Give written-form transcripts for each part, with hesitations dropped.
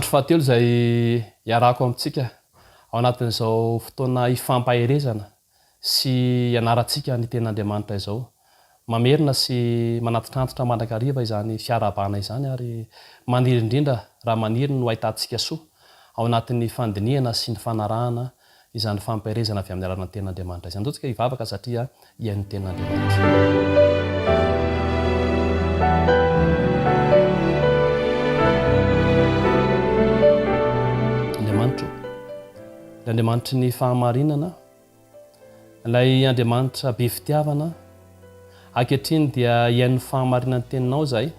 andro fahatelo izay iarako amintsika ao anatin'izao fotoana ifampaherezana sy ianarantsika ny ten'Andriamanitra izao. Mamerina sy manatitrantitra mandrakariva izany fiarabana izany ary maniry indrindra raha maniry no ahitantsika soa ao anatin'ny fandinihana sy ny fanarahana izany fampaherezana avy amin'ny alalan'ny ten'Andriamanitra izany. Andao tsika hivavaka satria ian'ny ten'Andriamanitra. Andriamanitry ny fahamarinana, ilay Andriamanitra be fitiavana, ankehitriny dia iain'ny fahamarinany teninao zahay,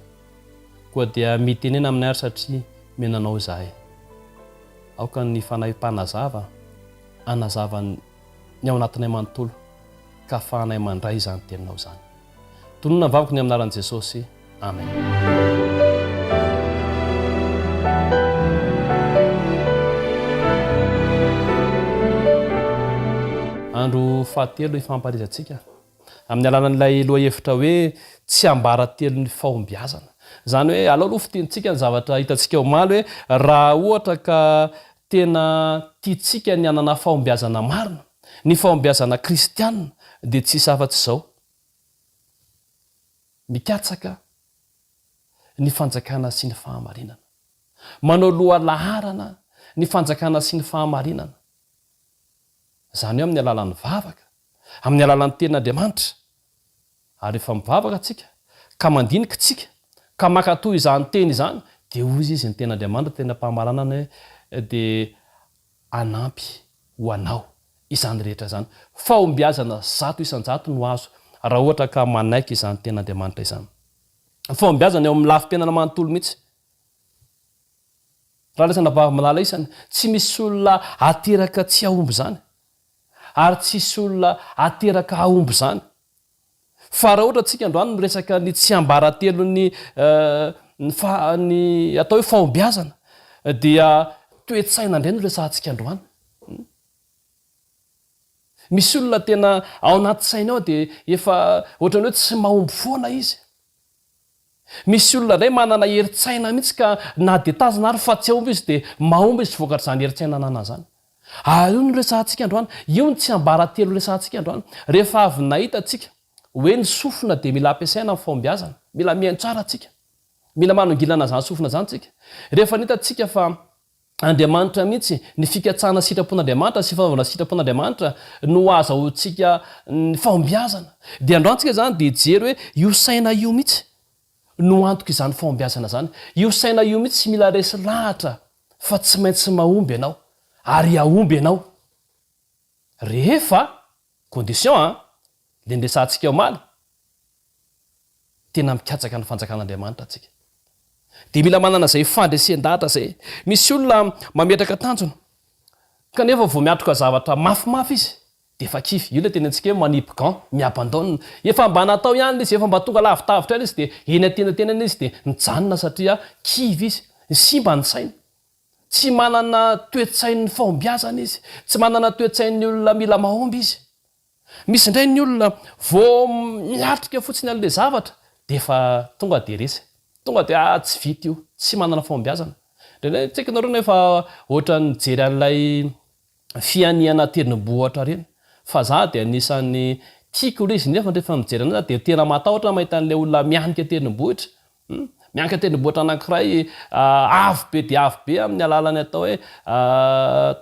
koa dia mitenena amin'ny ary satria menanao zahay. Aoka ny fanahy mpanazava, anazava ny ao anatinay manontolo, ka fahanay mandray izany teninao izany. Tonona mivavaka ny amin'ny anaran'i Jesosy. Amen. Andro fahatelo ifampaharizantsika amin'ny alalan'ilay lohahevitra hoe tsy ambaratelo ny fahombiazana. Zany hoe aloha fitiantsika ny zavatra hitantsika omaly hoe raha ohatra ka tena tiantsika ny anana fahombiazana marina, ny fahombiazana kristianina, dia tsy hisy afa-tsy izao. Mikatsaka ny fanjakana sy ny fahamarinana. Manao lohalaharana ny fanjakana sy ny fahamarinana. Zany hoe amin'ny alalan'ny vavaka, amin'ny alalan'ny ten'Andriamanitra. Ary rehefa mivavaka tsika, ka mandinika tsika, ka makatoy izany teny izany, dia hozy izy ny ten'Andriamanitra, tena mpamaranana dia anampy ho anao izany rehetra izany. Fahombiazana 100% no azo raha ohatra ka manaiky izany ten'Andriamanitra izany. Fahombiazana eo amin'ny lafim-piainana manontolo mihitsy. Raha laisana vavi-malala isany, tsy misy olona ateraka tsy ahomby izany. Ary tsisy olona ateraka ahomby izany. Fa raha ohatra tsika androany miresaka ny tsy ambaratelo ny atao hoe fahombiazana, dia toe-tsaina indray no resahantsika androany. Misy olona tena ao anaty saina ao dia efa ohatrany hoe tsy mahomby foana izy. Misy olona indray manana herin-tsaina mihitsy ka na dia tazana ary fa tsy ahomby izy dia mahomby izy vokatr'izany herin-tsaina anana izany. Io no resahantsika androany, io ny tsy ambaratelo resahantsika androany. Rehefa avy nahita tsika hoe ny sofina dia mila ampiasaina amin'ny fahombiazana, mila mihaino tsara tsika, mila manongilana izany sofina izany tsika. Rehefa nahita tsika fa Andriamanitra mihitsy ny fikatsahana sitrapon'Andriamanitra sy fanaovana sitrapon'Andriamanitra no azahoantsika ny fahombiazana, dia androantsika izany dia jery hoe io saina io mihitsy no antoka izany fahombiazana izany. Io saina io mihitsy mila resy lahatra fa tsy maintsy mahomby ianao ary ahomby ianao. Rehefa condition dia nresantsika omaly tena mikatsaka ny fanjakan'Andriamanitra atsika. Dia mila manana izay fandresen-dahatra izay. Misy olona mametraka tanjona kanefa vao miatroka zavatra mafimafy izy dia efa kify. Io ilay tena antsika hoe manipugan, miabandona. Efa mba natao ihany izy, efa mba tonga lavitavitra ihany izy dia eny an-tenantenany izy dia mijanona satria kivy izy, simba ny saina. Tsy manana toe-tsain'ny fahombiazana izy, tsy manana toe-tsain'ny olona mila mahomby izy. Misy indray ny olona vao miatrika fotsiny an'ilay zavatra dia efa tonga dia resy, tonga dia tsy vita io, tsy manana fahombiazana. Dia tsika nareo nefa ohatra ny jery an'ilay fianiana tendrombohitra reny, fa za dia anisan'ny tiako ilay izy nefa rehefa mijery anazy dia tena matahotra mahita an'ilay olona mianika tendrombohitra. Mianka tendrombohitra anankiray avo be dia avo be amin'ny alalany atao hoe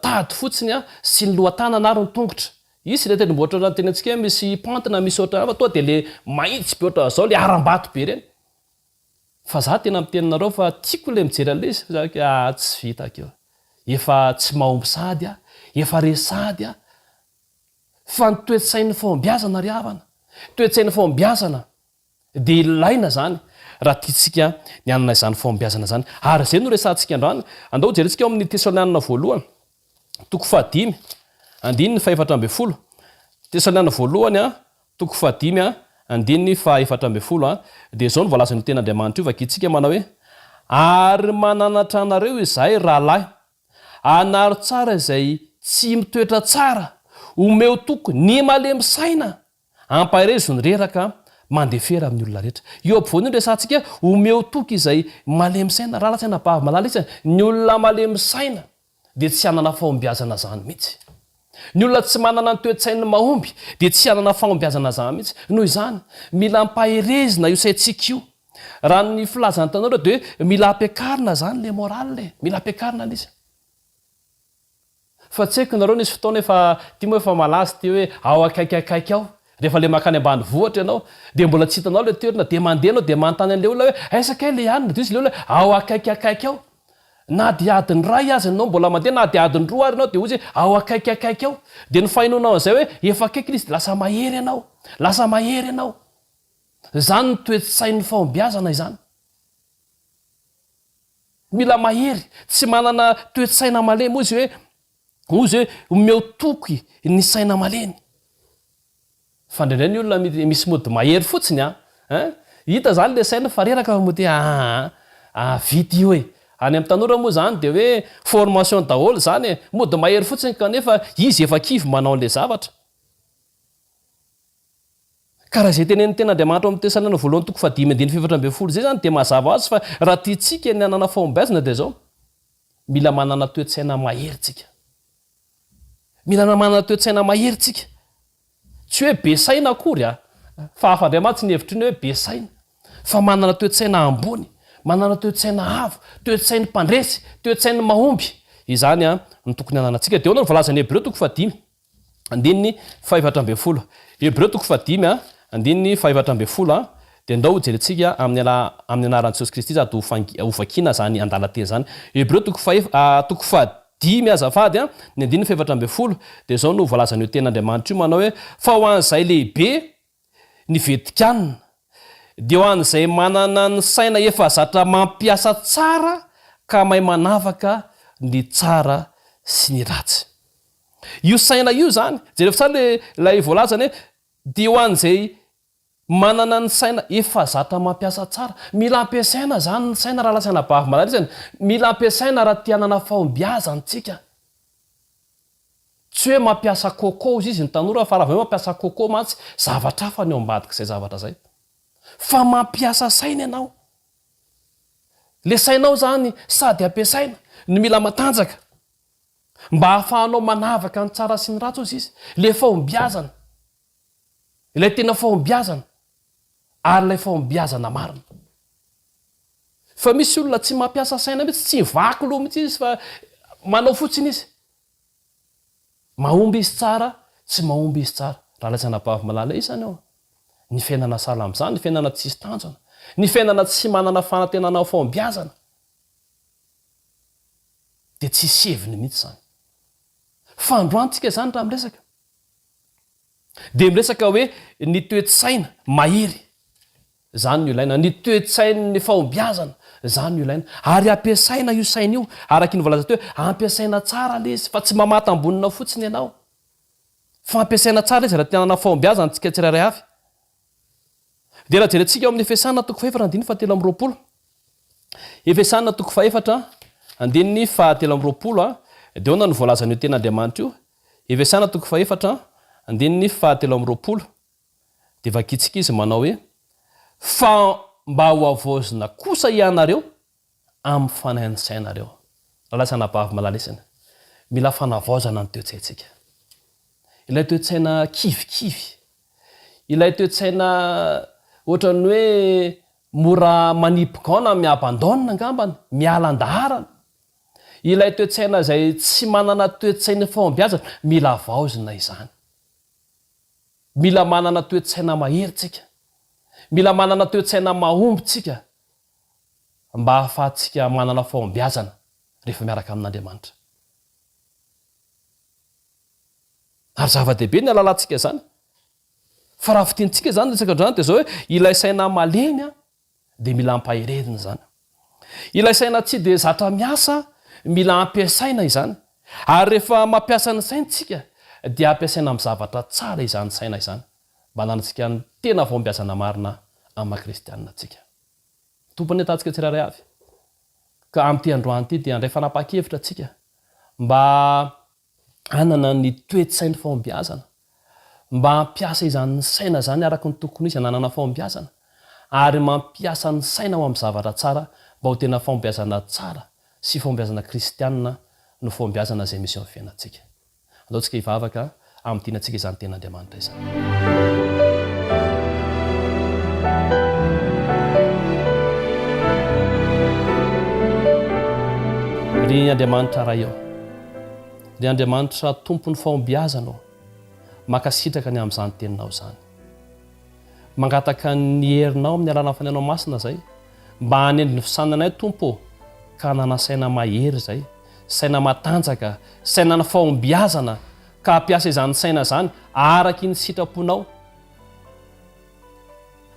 tady fotsiny sy ny lohatanana ary ny tongotra. Izy ilay tendrombohitra raha tena antsika hoe misy pantina, misy ohatra fa toa dia ilay mahitsy be ohatra izao ilay aram-bato be ireny. Fa za tena mitenanareo fa tiako ilay mijery an'ilay izy, tsy vita akeo. Efa tsy mahomby sady efa resady fa ny toe-tsain'ny fahombiazana ry havana. Toe-tsain'ny fahombiazana dia ilaina izany raha tiantsika ny anana izany fahombiazana izany. Ary izay no resantsika androany. Andao jerentsika ao amin'ny Tesalonianina voalohany, toko 5, andininy 7. Tesalonianina voalohany toko 5, andininy 7. Dia izao no voalazan'ny ten'Andriamanitra io vakintsika manao hoe: ary mananatra anareo izahay rahalahy, anaro tsara izay tsy mitoetra tsara, omeo toko ny malemy saina, ampaherezo ny reraka, mandefera amin'ny olona rehetra eo ampovoany io resantsika omeo toky izay malemsaina raha latsaina bavy malala isany ny olona malemsaina dia tsy hanana fahombiazana zany mihitsy ny olona tsy manana ny toe-tsainy mahomby dia tsy hanana fahombiazana zany mihitsy noho izany mila mpaherezina io saintsika io raha ny filazany tanao reo dia mila ampiakarina zany le moraly le mila ampiakarina lizy fa tsy haiko nareo nisy fotoana efa tia moa efa malazy ty hoe ao akaikakaiky ao rehefa le makany ambany vohatra ianao dia mbola tsy hitanao le toerana dia mandeha anao dia manontany an'le olona hoe aisaka le hanina dia izy le olona ao akaikakaiky ao na dia adiny ray azy anao mbola mandeha na dia adiny roa ary anao dia ozy hoe ao akaikakaiky ao dia ny fahinonao an'izay hoe efa akaiky izy lasa mahery ianao lasa mahery ianao zany ny toe-tsain'ny fahombiazana izany mila mahery tsy manana toe-tsaina malemy ozy hoe omeo toky ny saina maleny fa ndraindray ny olona misy mody mahery fotsiny hita zany le saina fa reraka mody vity io e any amin'ny tanora moa zany dia hoe formation daholo zany mody mahery fotsiny kanefa izy efa kivy manao an'le zavatra karaha izay tenen'ny tena Andriamanitra amin'ny Tesalona voalohany toko 5:7 zay zany dia mazava azy fa raha tiantsika ny hanana fahombiazana dia zao mila manana toe-tsaina mahery tsika mila manana toe-tsaina mahery tsika tsy hoe be saina akory fa hafa-Andriamanitra tsy ny hevitry ny hoe be saina fa manana toe-tsaina ambony manana toe-tsaina avo toe-tsainy mpandresy toe-tsainy mahomby izany ny tokony hananantsika dia ono ny voalazany Hebreo toko 5 andininy 7 Hebreo toko 5 andininy 7 dia ndao jerentsika amin'ny anaran'i Jesosy Kristy sady hovakiana zany andalateny zany Hebreo toko 5 azafady ny andininy 7 dia zao no voalazany io ten'Andriamanitra io manao hoe fa ho an'izay lehibe ny vetikanina dia ho an'izay manana ny saina efa zatra mampiasa tsara ka mahay manavaka ny tsara sy ny ratsy io saina io zany jereo tsara lay voalazany hoe dia ho an'izay manana ny saina efa zatra mampiasa tsara mila ampiasaina zany ny saina raha lasaina bavy malala izany mila ampiasaina raha tianana fahombiazantsika tsy hoe mampiasa coco izy ny tanora fa raha hoe mampiasa coco mantsy zavatra hafa ny ao ambadika izay zavatra zay fa mampiasa saina ianao le sainao zany sady ampiasaina ny mila matanjaka mba hahafahanao manavaka ny tsara sy ny ratsy ozy izy le fahombiazana ilay tena fahombiazana ary ilay fahombiazana marina fa misy olona tsy mampiasa saina mihitsy tsy vaky loha mihitsy izy fa manao fotsiny izy mahomby izy tsara tsy mahomby izy tsara raha lasaina bavy malala izany ao ny fiainana salam'izany ny fiainana tsisy tanjona ny fiainana tsy manana fanantenana fahombiazana dia tsy seviny mihitsy zany fa androantsika izany raha miresaka dia miresaka hoe ny toe-tsaina mahery zany no ilaina ny toe-tsainy ny fahombiazana zany no ilaina ary ampiasaina io saina io araka ny voalaza teo ampiasaina tsara le izy fa tsy mamata ambonina fotsiny ianao fa ampiasaina tsara izy raha tianana fahombiazana antsika tsirairay avy dia raha jerentsika eo amin'ny Efesana toko 4:17 Efesana toko 4:17 dia ona ny voalazany io ten'Andriamanitra io Efesana toko 4:17 dia vakitsika izy manao hoe fa mba ho avoazina kosa ianareo amin'ny fanahin'ny sainareo raha lasana bavy malalesana mila fanavaozana ny toe-tsaintsika ilay toe-tsaina kivikivy ilay toe-tsaina ohatran'ny hoe mora manipokaona miabandona angambany mialan-daharana ilay toe-tsaina izay tsy manana toe-tsaina fahombiazana mila vaozina izany mila manana toe-tsaina maheritsika mila manana toe-tsaina mahombytsika mba hahafahantsika manana fahombiazana rehefa miaraka amin'Andriamanitra ary zava-dehibe ny alalantsika zany fa raha fitiantsika zany resaka androany dia zao hoe ilay saina malemy dia mila ampaherezina zany ilay saina tsy dia zatra miasa mila ampiasaina izany ary rehefa mampiasa ny saintsika dia ampiasaina amin'ny zavatra tsara izany saina izany mba nanantsika ny tena fahombiazana marina amin'ny makristianina atsika tompony atantsika tsirairay avy ka amin'ity androany ity dia andray fanapa-kevitra atsika mba hanana ny toe-tsainy fahombiazana mba hampiasa izany ny saina zany araka ny tokony izy ananana fahombiazana ary mampiasa ny saina ao amin'ny zavatra tsara mba ho tena fahombiazana tsara sy fahombiazana kristianina no fahombiazana izay misy eo amin'ny fiainantsika. Alohantsika hivavaka amin'ny tianantsika izany ten'Andriamanitra izany. Ry Andriamanitra ray eo, ry Andriamanitra tompon'ny fahombiazana ao, makasitraka ny amin'izany teninao zany. Mangataka ny herinao amin'ny alalana fanenao masina zay mba hanendry ny fisananay tompo ka hanana saina mahery zay, saina matanjaka, saina na fahombiazana ka hampiasa izany saina zany araky ny sitraponao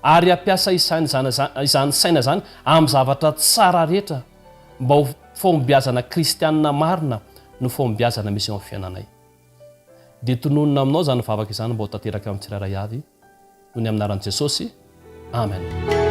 ary hampiasa izany saina zany amin'ny zavatra tsara rehetra mba ho fahombiazana kristianina marina no fahombiazana misy eo amin'ny fiainanay. Dia tononona aminao zany vavaka izany mba ho tanteraka amin'ny tsirairay avy noho ny aminaran'i Jesosy. Amen.